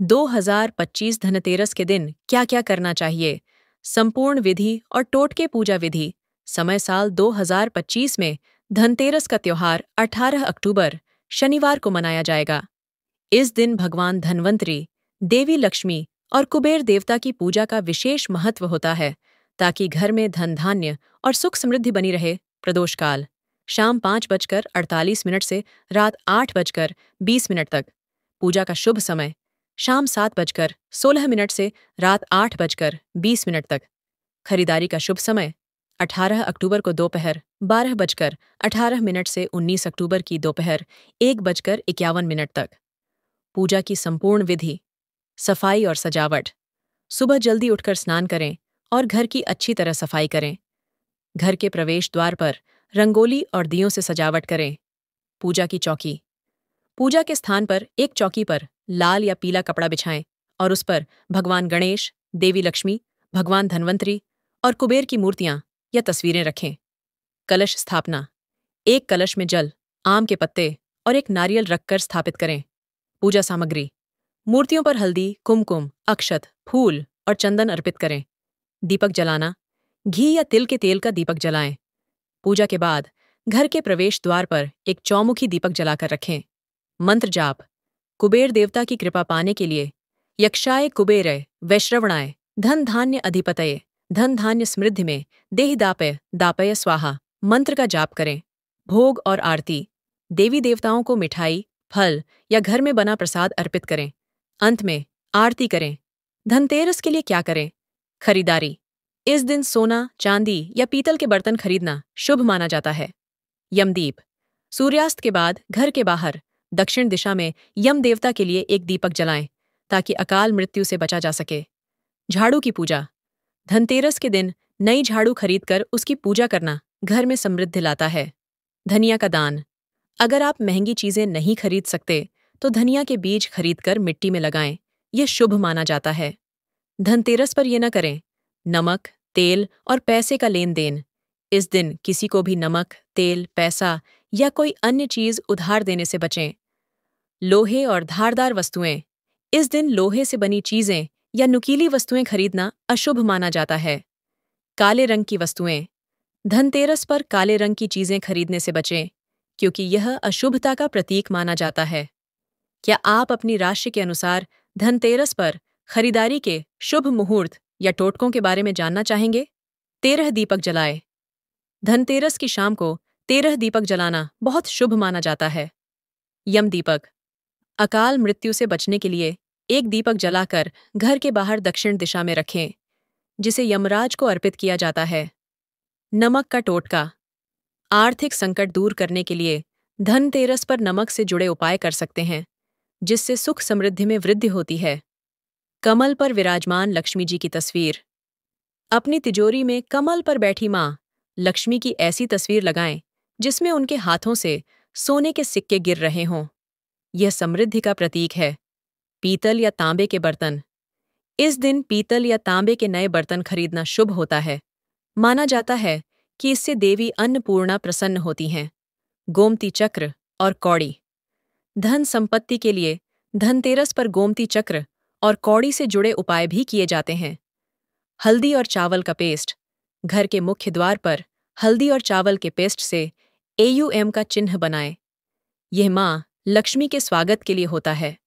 2025 धनतेरस के दिन क्या क्या करना चाहिए? संपूर्ण विधि और टोटके पूजा विधि। समय साल 2025 में धनतेरस का त्योहार 18 अक्टूबर शनिवार को मनाया जाएगा। इस दिन भगवान धन्वंतरी, देवी लक्ष्मी और कुबेर देवता की पूजा का विशेष महत्व होता है, ताकि घर में धन धान्य और सुख समृद्धि बनी रहे। प्रदोष काल शाम 5:48 से रात 8:20 तक। पूजा का शुभ समय शाम 7:16 से रात 8:20 तक। खरीदारी का शुभ समय 18 अक्टूबर को दोपहर 12:18 से 19 अक्टूबर की दोपहर 1:51 तक। पूजा की संपूर्ण विधि। सफाई और सजावट। सुबह जल्दी उठकर स्नान करें और घर की अच्छी तरह सफाई करें। घर के प्रवेश द्वार पर रंगोली और दियों से सजावट करें। पूजा की चौकी। पूजा के स्थान पर एक चौकी पर लाल या पीला कपड़ा बिछाएं और उस पर भगवान गणेश, देवी लक्ष्मी, भगवान धन्वंतरी और कुबेर की मूर्तियां या तस्वीरें रखें। कलश स्थापना। एक कलश में जल, आम के पत्ते और एक नारियल रखकर स्थापित करें। पूजा सामग्री। मूर्तियों पर हल्दी, कुमकुम, अक्षत, फूल और चंदन अर्पित करें। दीपक जलाना। घी या तिल के तेल का दीपक जलाएं। पूजा के बाद घर के प्रवेश द्वार पर एक चौमुखी दीपक जलाकर रखें। मंत्र जाप। कुबेर देवता की कृपा पाने के लिए यक्षाय कुबेरय वैश्रवणाय धन धान्य अधिपतये धन धान्य समृद्धि में देहि दापय दापय स्वाहा मंत्र का जाप करें। भोग और आरती। देवी देवताओं को मिठाई, फल या घर में बना प्रसाद अर्पित करें। अंत में आरती करें। धनतेरस के लिए क्या करें? खरीदारी। इस दिन सोना, चांदी या पीतल के बर्तन खरीदना शुभ माना जाता है। यमदीप। सूर्यास्त के बाद घर के बाहर दक्षिण दिशा में यम देवता के लिए एक दीपक जलाएं, ताकि अकाल मृत्यु से बचा जा सके। झाड़ू की पूजा। धनतेरस के दिन नई झाड़ू खरीदकर उसकी पूजा करना घर में समृद्धि लाता है। धनिया का दान। अगर आप महंगी चीजें नहीं खरीद सकते तो धनिया के बीज खरीदकर मिट्टी में लगाएं, यह शुभ माना जाता है। धनतेरस पर यह न करें। नमक, तेल और पैसे का लेन देन। इस दिन किसी को भी नमक, तेल, पैसा या कोई अन्य चीज उधार देने से बचें। लोहे और धारदार वस्तुएं। इस दिन लोहे से बनी चीजें या नुकीली वस्तुएं खरीदना अशुभ माना जाता है। काले रंग की वस्तुएं। धनतेरस पर काले रंग की चीजें खरीदने से बचें, क्योंकि यह अशुभता का प्रतीक माना जाता है। क्या आप अपनी राशि के अनुसार धनतेरस पर खरीदारी के शुभ मुहूर्त या टोटकों के बारे में जानना चाहेंगे? 13 दीपक जलाए। धनतेरस की शाम को 13 दीपक जलाना बहुत शुभ माना जाता है। यम दीपक। अकाल मृत्यु से बचने के लिए एक दीपक जलाकर घर के बाहर दक्षिण दिशा में रखें, जिसे यमराज को अर्पित किया जाता है। नमक का टोटका। आर्थिक संकट दूर करने के लिए धनतेरस पर नमक से जुड़े उपाय कर सकते हैं, जिससे सुख समृद्धि में वृद्धि होती है। कमल पर विराजमान लक्ष्मी जी की तस्वीर। अपनी तिजोरी में कमल पर बैठी माँ लक्ष्मी की ऐसी तस्वीर लगाएं जिसमें उनके हाथों से सोने के सिक्के गिर रहे हों। यह समृद्धि का प्रतीक है। पीतल या तांबे के बर्तन। इस दिन पीतल या तांबे के नए बर्तन खरीदना शुभ होता है। माना जाता है कि इससे देवी अन्नपूर्णा प्रसन्न होती हैं। गोमती चक्र और कौड़ी। धन संपत्ति के लिए धनतेरस पर गोमती चक्र और कौड़ी से जुड़े उपाय भी किए जाते हैं। हल्दी और चावल का पेस्ट। घर के मुख्य द्वार पर हल्दी और चावल के पेस्ट से AUM का चिन्ह बनाएं। यह माँ लक्ष्मी के स्वागत के लिए होता है।